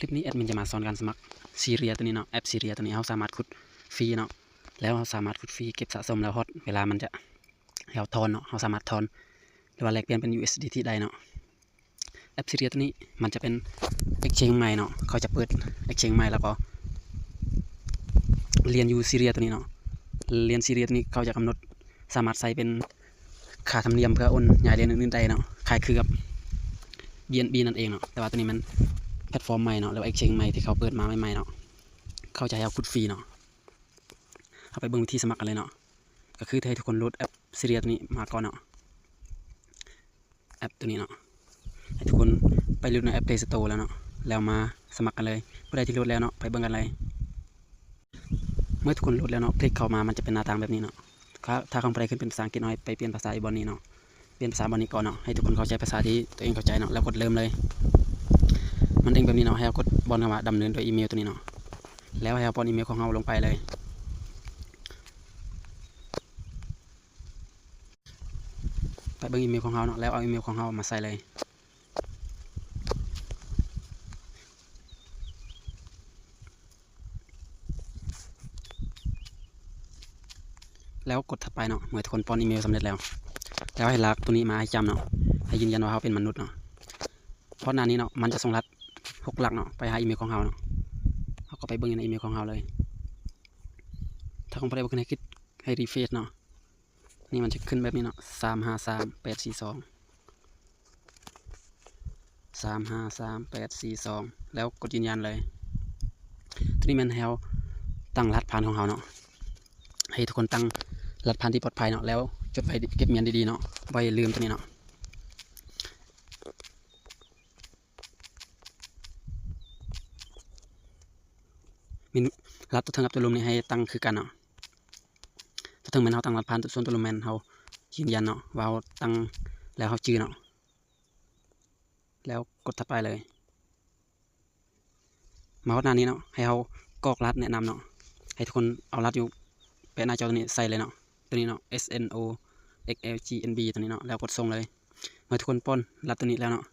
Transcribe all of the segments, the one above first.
ลิปนี้แอดมินจะมาสอนการสมัครซีเรียตัวนี้เนาะแอปซีเรียตัวนี้เขาสามารถขุดฟรีเนาะแล้วเขาสามารถขุดฟรีเก็บสะสมแล้วฮอตเวลามันจะให้เราทอนเนาะเขาสามารถทอนหรือว่าแลกเปลี่ยนเป็น USDT ได้เนาะแอปซีเรียตัวนี้มันจะเป็น Exchange ใหม่เนาะเขาจะเปิด Exchange ใหม่แล้วก็เรียนยูซีเรียตัวนี้เนาะเรียนซีเรียตัวนี้เขาจะกำหนดสามารถใส่เป็นค่าธรรมเนียมเพื่อโอนย้ายเรียนอื่นๆได้เนาะคล้ายคือกับ BNB นั่นเองเนาะแต่ว่าตัวนี้มันแพลตฟอร์มใหม่เนาะแล้ว Exchange ใหม่ที่เขาเปิดมาใหม่ๆเนาะเขาจะให้เราขุดฟรีเนาะเอาไปเบิ่งวิธีสมัครกันเลยเนาะก็คือให้ทุกคนโหลดแอปซีเรียตัวนี้มาก่อนเนาะแอปตัวนี้เนาะให้ทุกคนไปโหลดในแอป Play Store แล้วเนาะแล้วมาสมัครกันเลยผู้ใดที่โหลดแล้วเนาะไปเบิ่งกันเลยเมื่อทุกคนโหลดแล้วเนาะคลิกเข้ามามันจะเป็นหน้าต่างแบบนี้เนาะถ้าคำแปลขึ้นเป็นภาษาอังกฤษหน่อยไปเปลี่ยนภาษาอีบอนนี้เนาะเปลี่ยนภาษาบอนนี้ก่อนเนาะให้ทุกคนเข้าใจภาษาที่ตัวเองเข้าใจเนาะแล้วกดเริ่มเลยมันเองแบบนี้เนาะให้เรากดบอลคำว่าดำเนินโดยอีเมลตัวนี้เนาะแล้วให้เราป้อนอีเมลของเราลงไปเลยไปเบิ่งอีเมลของเราเนาะแล้วเอาอีเมลของเรามาใส่เลยแล้วกดถัดไปเนาะเมื่อทุกคนป้อนอีเมลสำเร็จแล้วให้ลากตัวนี้มาให้จำเนาะให้ยืนยันว่าเขาเป็นมนุษย์เนาะเพราะหน้านี้เนาะมันจะส่งรัด6 หลักเนาะไปหาอีเมลของเราเนาะเขาก็ไปเบิ่งในอีเมลของเราเลยถ้าของใครบ่ขึ้นให้คลิกให้รีเฟรชเนาะนี่มันจะขึ้นแบบนี้เนาะ353842แล้วกดยืนยันเลยทีนี้มันให้เราตั้งรหัสผ่านของเราเนาะให้ทุกคนตั้งรหัสผ่านที่ปลอดภัยเนาะแล้วจดไว้เก็บเมียนดีๆเนาะไว้ลืมตัวนี้เนาะมีรหัสตัวเทิงกับตัวลมนี่ให้ตั้งคือกันเนาะตัวเทิงแม่นเราตั้งรหัสผ่านส่วนตัวลมแม่นเรายืนยันเนาะว่าเราตั้งแล้วเราจื้อเนาะแล้วกดถัดไปเลยมาหน้านี้เนาะให้เรากรอกรหัสแนะนำเนาะให้ทุกคนเอารหัสอยู่แปะหน้าจอตัวนี้ใส่เลยเนาะตัวนี้เนาะ SNOXLGNB ตัวนี้เนาะแล้วกดส่งเลยเมื่อทุกคนป้นรหัสตัวนี้แล้วเนาะ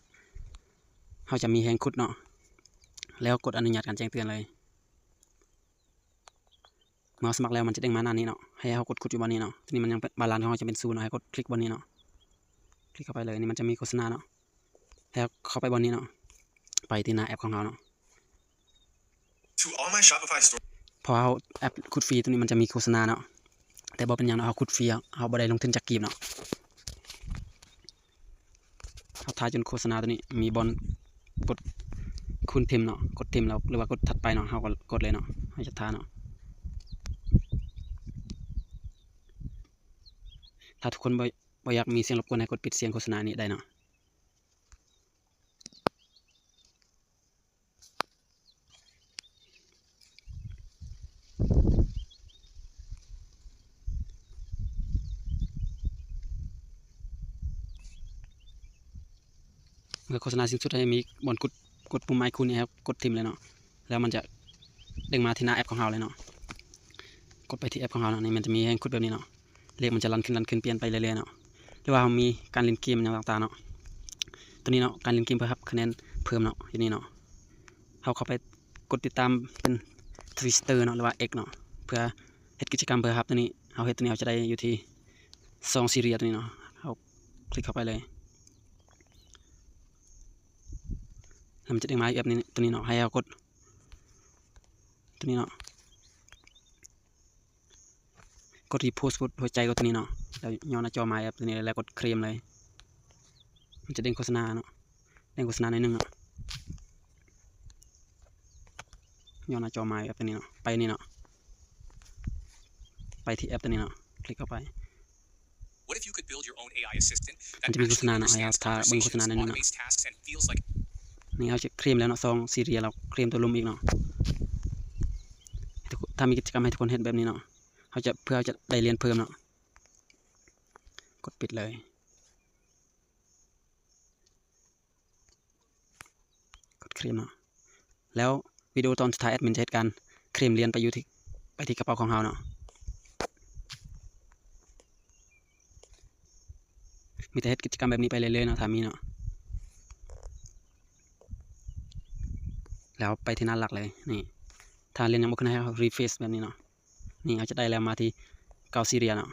เราจะมีแฮงขุดเนาะแล้วกดอนุญาตการแจ้งเตือนเลยเมื่อสมัครแล้วมันจะเด้งมาหน้านี้เนาะให้เรากดขุดอยู่บนนี้เนาะทีนี้มันยังบาลานซ์ของเราจะเป็น0เนาะให้กดคลิกบนนี้เนาะคลิกเข้าไปเลยนี่มันจะมีโฆษณาเนาะแล้วเข้าไปบนนี้เนาะไปที่หน้าแอปของเราเนาะพอเราแอปขุดฟรีตัวนี้มันจะมีโฆษณาเนาะแต่บ่เป็นอย่างเนาะเราขุดฟรีเราบ่ได้ลงทุนจากกีบเนาะเราทายจนโฆษณาตัวนี้มีบอลกดคูณพิมพ์เนาะกดพิมพ์แล้วหรือว่ากดถัดไปเนาะเราก็กดเลยเนาะให้จะทาเนาะถ้าทุกคนบ่อยากมีเสียงรบกวนให้กดปิดเสียงโฆษณานี้ได้เนาะเมื่อโฆษณาสิ้นสุดให้มีบอลกดปุ่มไอคูณนี่ครับกดทิมเลยเนาะแล้วมันจะเด้งมาที่หน้าแอปของเราเลยเนาะกดไปที่แอปของเราเนาะนี่มันจะมีให้กดแบบนี้เนาะเลขมันจะรันขึ้นเปลี่ยนไปเรื่อยๆเนาะหรือว่ามีการเล่นเกมอย่างต่างๆเนาะตัวนี้เนาะการเล่นเกมเพื่อครับคะแนนเพิ่มเนาะที่นี่เนาะเข้าไปกดติดตามเป็นทวิสเตอร์เนาะหรือว่า X เนาะเพื่อเฮ็ดกิจกรรมเพื่อครับตัวนี้เฮ็ดตัวนี้เราจะได้อยู่ที่2ซีเรียตัวนี้เนาะเราคลิกเข้าไปเลยแล้วมันจะเด้งมาแอปนี้ตัวนี้เนาะให้เรากดตัวนี้เนาะกดรีโพสต์กดหัวใจกดตัวนี้เนาะแล้วย้อนหน้าจอมาแอปตัวนี้แล้วกดเคลมเลยมันจะเด้งโฆษณาเนาะเด้งโฆษณาในนึงเนาะย้อนหน้าจอมาแอปตัวนี้เนาะไปนี่เนาะไปที่แอปตัวนี้เนาะคลิกเข้าไปมันจะมีโฆษณาเนาะให้เราถ้าเบิ่งโฆษณาในนึงเนาะนี่เราจะเคลมแล้วเนาะ2ซีเรียเราเคลมตัวลมอีกเนาะถ้ามีกิจกรรมให้ทุกคนเห็นแบบนี้เนาะเพื่อจะได้เรียนเพิ่มเนาะกดปิดเลยกดเคลมเนาะแล้ววิดีโอตอนสุดท้ายแอดมินจะเหตุการเคลมเรียนไปที่กระเป๋าของเราเนาะมีแต่เฮ็ดกิจกรรมแบบนี้ไปเรื่อยๆเนาะถ้ามีเนาะ แล้วไปที่หน้าหลักเลยนี่ถ้าเรียนยังไม่ขึ้นให้เขารีเฟซแบบนี้เนาะนี่เขาจะได้แล้วมาที่เกาซีเรียเนาะ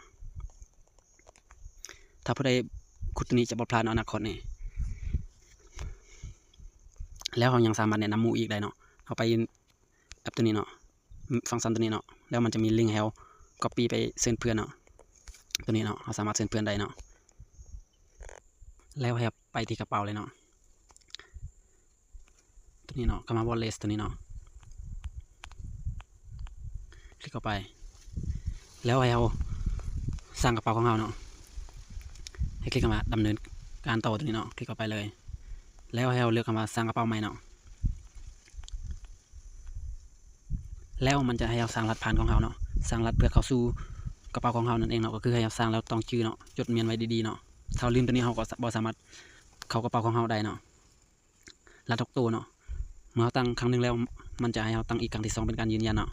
ถ้าผู้ใดขุดตัวนี้จะบอพลาดในอนาคตนี่แล้วเขายังสามารถแนะนำหมู่อีกได้เนาะเขาไปแอปตัวนี้เนาะฟังก์ชันตัวนี้เนาะแล้วมันจะมีลิงก์ให้เราก๊อปปี้ไปเซ็นเพื่อนเนาะตัวนี้เนาะเขาสามารถเซ็นเพื่อนได้เนาะแล้วให้ไปที่กระเป๋าเลยเนาะตัวนี้เนาะคำว่า wallet ตัวนี้เนาะคลิกเข้าไปแล้วให้เราสร้างกระเป๋าของเราเนาะให้คลิกเข้ามาดำเนินการต่อตัวนี้เนาะคลิกเข้าไปเลยแล้วให้เราเลือกคำว่าสร้างกระเป๋าใหม่เนาะแล้วมันจะให้เราสร้างรหัสผ่านของเราเนาะสร้างรหัสเพื่อเข้าสู่กระเป๋าของเรานั่นเองเนาะก็คือให้เราสร้างแล้วต้องชื่อเนาะจดเมียนไว้ดีๆเนาะถ้าลืมตัวนี้เราก็บ่สามารถเข้ากระเป๋าของเราได้เนาะรหัสทุกตัวเนาะเมื่อเราตั้งครั้งหนึ่งแล้วมันจะให้เราตั้งอีกครั้งที่2เป็นการยืนยันเนาะ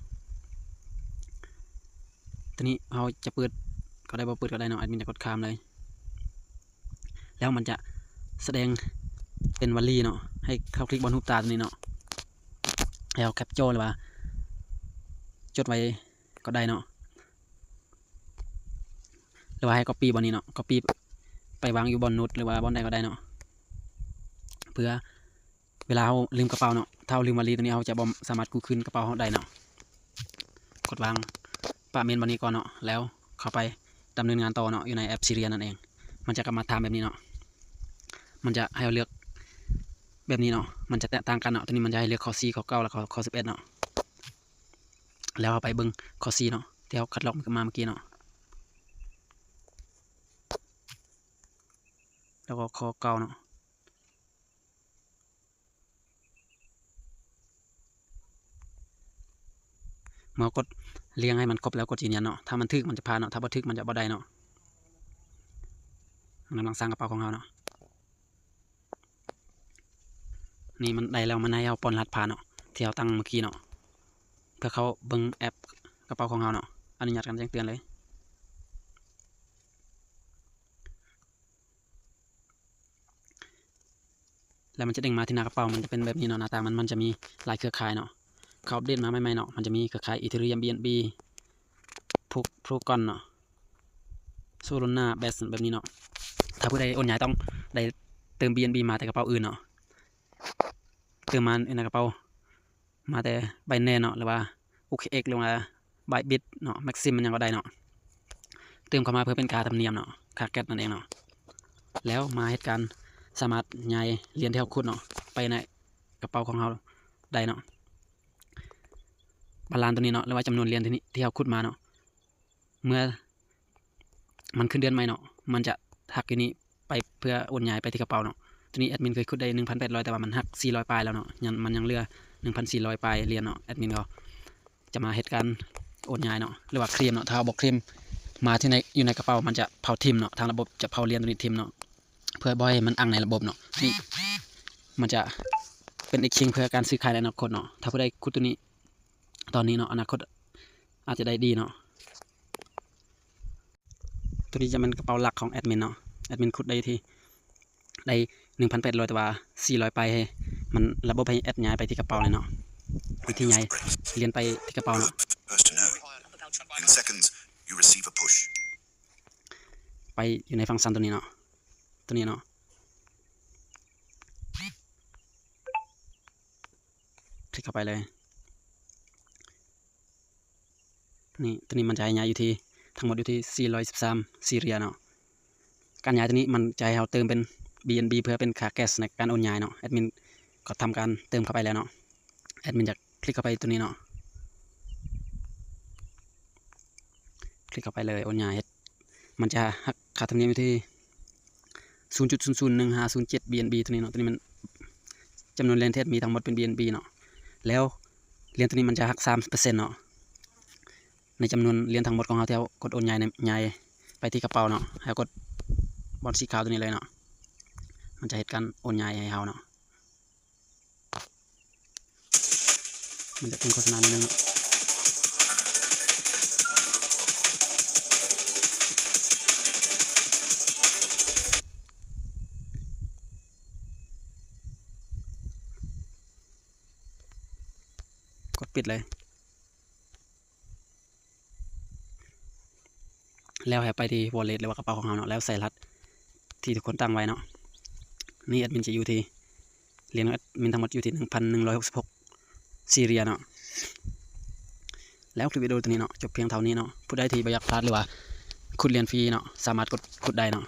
ทีนี้เราจะเปิดก็ได้บ่เปิดก็ได้เนาะแอดมินจะกดข้ามเลยแล้วมันจะแสดงเป็นวลีเนาะให้เขาคลิกบนรูปตาตัวนี้เนาะแล้วแคปเจอร์หรือว่าจดไว้ก็ได้เนาะหรือว่าให้ copy บนนี้เนาะ copy ไปวางอยู่บนโน้ตหรือว่าบนใดก็ได้เนาะเพื่อเวลาเราลืมกระเป๋าเนาะถ้าเราลืมวลีตัวนี้เราจะบ่สามารถกู้คืนกระเป๋าเราได้เนาะกดวางปะเมนบนนี้ก่อนเนาะแล้วเข้าไปดำเนินงานต่อเนาะอยู่ในแอปซีเรียนั่นเองมันจะกลับมาถามแบบนี้เนาะมันจะให้เราเลือกแบบนี้เนาะมันจะแตกต่างกันเนาะตัวนี้มันจะให้เลือกข้อ4ข้อ9และข้อ11เนาะแล้วเอาไปเบิ่งข้อ4เนาะที่เราคัดลอกมาเมื่อกี้เนาะแล้วก็ข้อ9เนาะเมื่อกดเรียงให้มันครบแล้วกดยืนยันเนาะถ้ามันทึกมันจะผ่านเนาะถ้าบ่ทึกมันจะบ่ได้เนาะกำลังสร้างกระเป๋าของเราเนาะนี่มันได้แล้วมันให้เราปนรหัสผ่านเนาะที่เราตั้งเมื่อกี้เนาะเพื่อเขาเบิ่งแอปกระเป๋าของเราเนาะอนุญาตการแจ้งเตือนเลยแล้วมันจะเด้งมาที่หน้ากระเป๋ามันจะเป็นแบบนี้เนาะหน้าตามันจะมีหลายเครือข่ายเนาะเขาอัปเดตมาใหม่ๆเนาะมันจะมีเครือข่ายอีเธเรียม BNB โพรกอนเนาะโซโลนาแบสแบบนี้เนาะถ้าผู้ใดโอนย้ายต้องได้เติม BNB มาแต่กระเป๋าอื่นเนาะเติมมาในกระเป๋ามาแต่ใบแน่เนาะหรือว่า OKX หรือว่า Bybit เนาะ Maxim มันยังก็ได้เนาะเติมเข้ามาเพื่อเป็นค่าธรรมเนียมเนาะค่าแก๊สนั่นเองเนาะแล้วมาเหตุการณ์สามารถย้ายเหรียญที่เราขุดเนาะไปในกระเป๋าของเราได้เนาะบาลานซ์ตัวนี้เนาะหรือว่าจำนวนเหรียญที่เราขุดมาเนาะเมื่อมันขึ้นเดือนใหม่เนาะมันจะหักอยู่นี้ไปเพื่อโอนย้ายไปที่กระเป๋าเนาะตัวนี้แอดมินเคยขุดได้ 1,800 แต่ว่ามันหัก400ปลายแล้วเนาะมันยังเหลือ 1,400 ปลายเหรียญเนาะแอดมินก็จะมาเหตุการณ์โอนย้ายเนาะหรือว่าเคลมเนาะถ้าบอกเคลมมาที่อยู่ในกระเป๋ามันจะเผาทิมเนาะทางระบบจะเผาเหรียญตัวนี้ทิมเนาะเพื่อบ่ให้มันอังในระบบเนาะนี่มันจะเป็นอีกชิงเพื่อการซื้อขายในอนาคตเนาะถ้าผู้ใดขุดตัวนี้ตอนนี้เนาะอนาคตอาจจะได้ดีเนาะตัวนี้จะเป็นกระเป๋าหลักของแอดมินเนาะแอดมินขุดได้ที่ได้ 1,800 แต่ว่า400ไปให้มันระบบให้แอดย้ายไปที่กระเป๋าเลยเนาะวิธีย้ายเหรียญไปที่กระเป๋าเนาะไปอยู่ในฟังก์ชันตัวนี้เนาะตัวนี้เนาะคลิกเข้าไปเลยนี่ตัวนี้มันจะให้ย้ายอยู่ที่ทั้งหมดอยู่ที่413ซีเรียเนาะการย้ายตัวนี้มันจะให้เราเติมเป็น BNB เพื่อเป็นค่าแก๊สในการโอนย้ายเนาะแอดมินก็ทำการเติมเข้าไปแล้วเนาะแอดมินจะคลิกเข้าไปตัวนี้เนาะคลิกเข้าไปเลยโอนย้ายมันจะหักค่าธรรมเนียมอยู่ที่ 0.001507 BNB ตัวนี้เนาะตัวนี้มันจำนวนเหรียญที่มีทั้งหมดเป็น BNB เนาะแล้วเหรียญตัวนี้มันจะหัก 3% เนาะในจำนวนเหรียญทั้งหมดของเราที่เรากดโอนย้ายไปที่กระเป๋าเนาะให้กดบอลสีขาวตัวนี้เลยเนาะมันจะเหตุการณ์โอนย้ายให้เราเนาะมันจะเป็นโฆษณาหนึ่ง กดปิดเลยแล้วให้ไปที่ wallet หรือว่ากระเป๋าของเราเนาะแล้วใส่รหัสที่ทุกคนตั้งไว้เนาะนี่แอดมินจะอยู่ที่เหรียญแอดมินทั้งหมดอยู่ที่ 1,166 ซีเรียเนาะแล้วคลิปวิดีโอตัวนี้เนาะจบเพียงเท่านี้เนาะผู้ใดที่บ่อยากพลาดหรือว่าขุดเหรียญฟรีเนาะสามารถกดขุดได้เนาะ